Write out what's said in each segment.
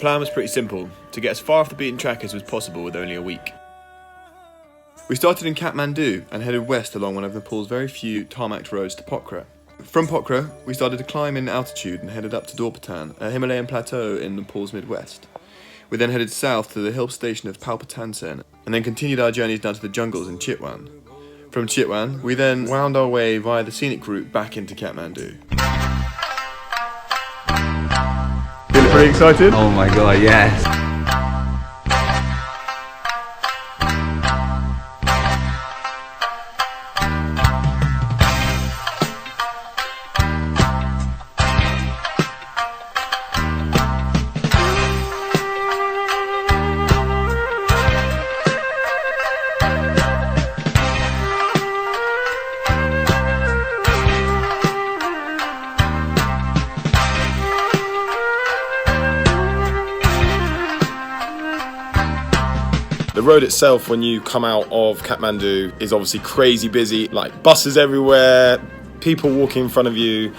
plan was pretty simple, to get as far off the beaten track as was possible with only a week. We started in Kathmandu and headed west along one of Nepal's very few tarmacked roads to Pokhara. From Pokhara, we started to climb in altitude and headed up to Dorpatan, a Himalayan plateau in Nepal's midwest. We then headed south to the hill station of Palpatansen and then continued our journeys down to the jungles in Chitwan. From Chitwan, we then wound our way via the scenic route back into Kathmandu. Feeling pretty excited? Oh my god, yes. The road itself, when you come out of Kathmandu, is obviously crazy busy, like buses everywhere, people walking in front of you,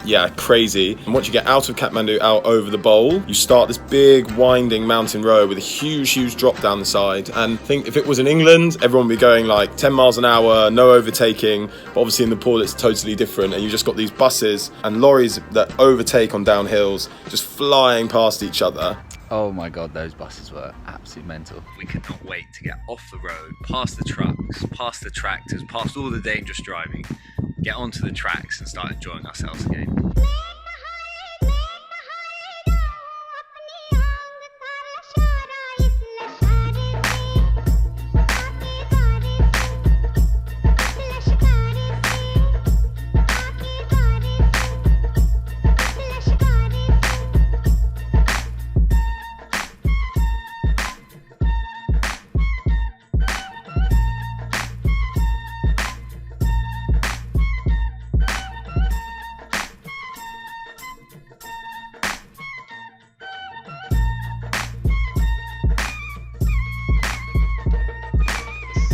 yeah, crazy. And once you get out of Kathmandu, out over the bowl, you start this big winding mountain road with a huge drop down the side. And I think if it was in England, everyone would be going like 10 miles an hour, no overtaking. But obviously in Nepal, it's totally different. And you've just got these buses and lorries that overtake on downhills, just flying past each other. Oh my god, those buses were absolutely mental. We could not wait to get off the road, past the trucks, past the tractors, past all the dangerous driving, get onto the tracks and start enjoying ourselves again.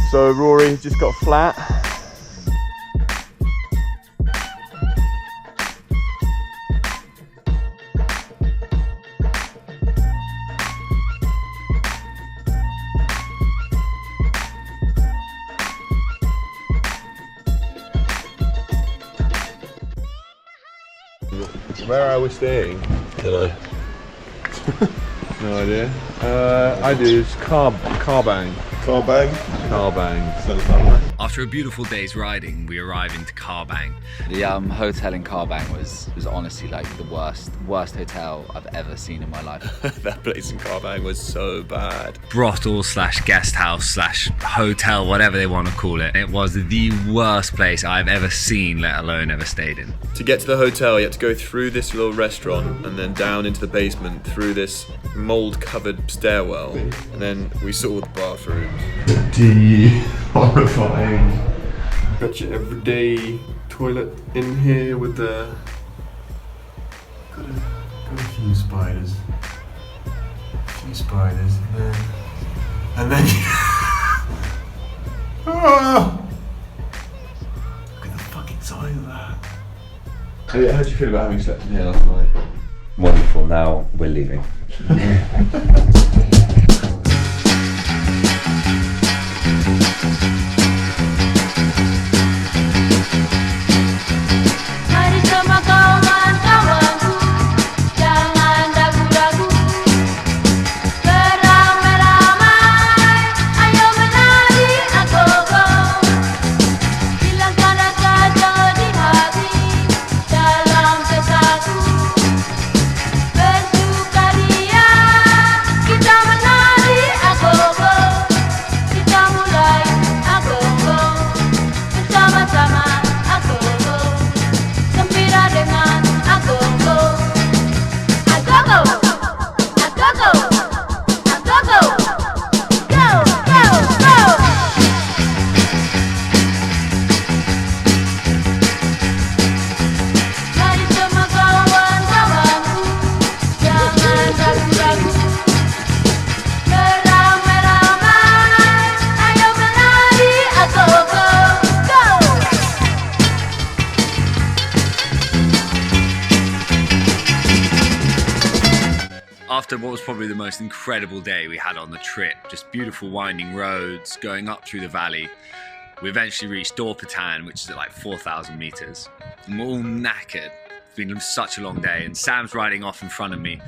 So Rory just got flat. Where are we staying? Don't know. No idea. I do. It's Carbang. After a beautiful day's riding, we arrive into Carbang. The hotel in Carbang was honestly like the worst hotel I've ever seen in my life. That place in Carbang was so bad. Brothel / guest house / hotel, whatever they want to call it. It was the worst place I've ever seen, let alone ever stayed in. To get to the hotel, you had to go through this little restaurant and then down into the basement through this mold-covered stairwell, and then we saw the bathrooms. Horrifying. Got your everyday toilet in here with the got a few spiders. And then oh! Look at the fucking size of that. How do you feel about having slept in here last night? Wonderful, now we're leaving. after what was probably the most incredible day we had on the trip, just beautiful winding roads, going up through the valley, we eventually reached Dorpatan, which is at like 4,000 meters. And we're all knackered. It's been such a long day, and Sam's riding off in front of me.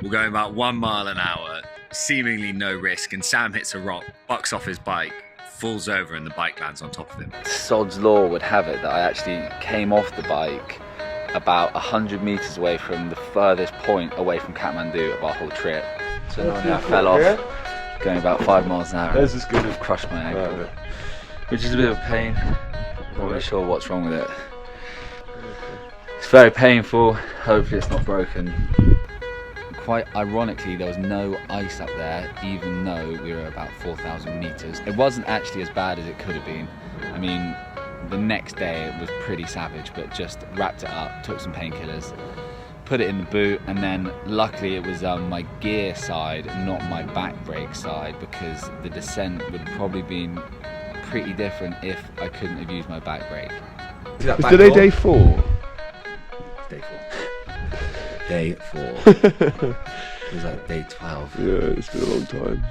We're going about 1 mile an hour, seemingly no risk, and Sam hits a rock, bucks off his bike, falls over, and the bike lands on top of him. Sod's law would have it that I actually came off the bike about 100 meters away from the furthest point away from Kathmandu of our whole trip. So not only I fell off, going about 5 miles an hour. This is good. Crushed my ankle, which is a bit of a pain. Not really sure what's wrong with it. It's very painful. Hopefully it's not broken. Quite ironically, there was no ice up there, even though we were about 4,000 meters. It wasn't actually as bad as it could have been. I mean, the next day it was pretty savage, but just wrapped it up, took some painkillers, put it in the boot, and then luckily it was my gear side, not my back brake side, because the descent would have probably been pretty different if I couldn't have used my back brake. Is today day 4? Day 4. Day 4. It was like day 12. Yeah, it's been a long time.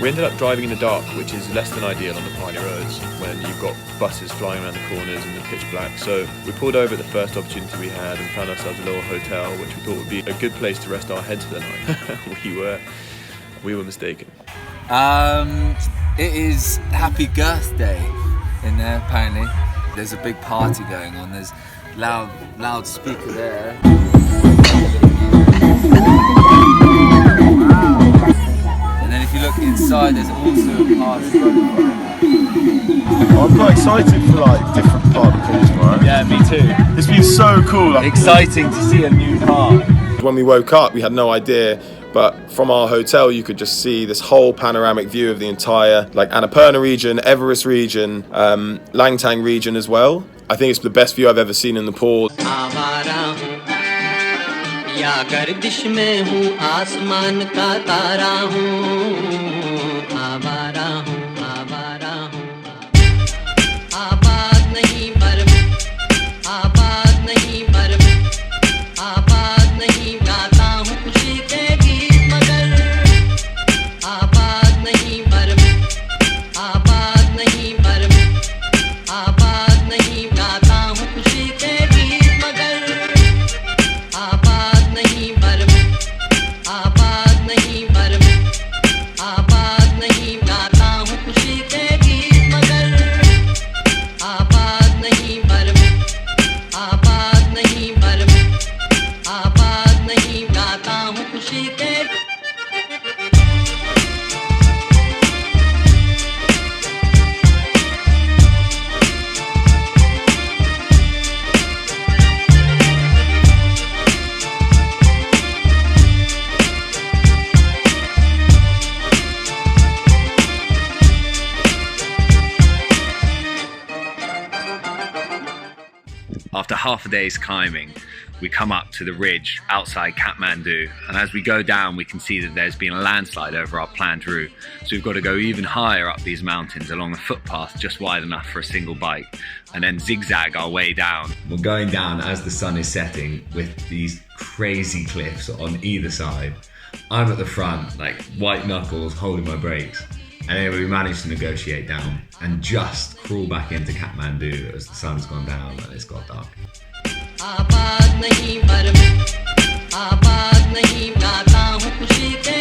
We ended up driving in the dark, which is less than ideal on the piney roads when you've got buses flying around the corners and the pitch black. So we pulled over at the first opportunity we had and found ourselves a little hotel, which we thought would be a good place to rest our heads for the night. we were mistaken. It is Happy Girth Day in there, apparently. There's a big party going on. There's loud speaker there. And then if you look inside, there's also a party. I'm quite excited for like different parties tomorrow. Yeah, me too. It's been so cool. Exciting to see a new car. When we woke up, we had no idea, but from our hotel, you could just see this whole panoramic view of the entire like Annapurna region, Everest region, Langtang region as well. I think it's the best view I've ever seen in Nepal. या गर्दिश में हूँ आसमान का तारा हूँ आवारा हूँ आवारा हूँ आबाद नहीं बर्फ आबाद नहीं बर्फ आबाद नहीं गाता हूँ खुशी के गीत मगर आबाद नहीं बर्फ आबाद नहीं बर्फ आबाद नहीं गाता हूँ खुशी के गीत मगर आबाद नहीं बर्फ आबाद नहीं बर्फ आबाद नहीं गाता हूँ खुशी के गीत मगर आबाद नहीं बर्फ आबाद नहीं बर्फ आबाद नहीं गाता हूँ खुशी के After half a day's climbing, we come up to the ridge outside Kathmandu, and as we go down we can see that there's been a landslide over our planned route, so we've got to go even higher up these mountains along a footpath just wide enough for a single bike, and then zigzag our way down. We're going down as the sun is setting with these crazy cliffs on either side. I'm at the front, like white knuckles, holding my brakes, and then we managed to negotiate down and just crawl back into Kathmandu as the sun's gone down and it's got dark. आबाद नहीं पर मैं आबाद नहीं गाता हूँ खुशी के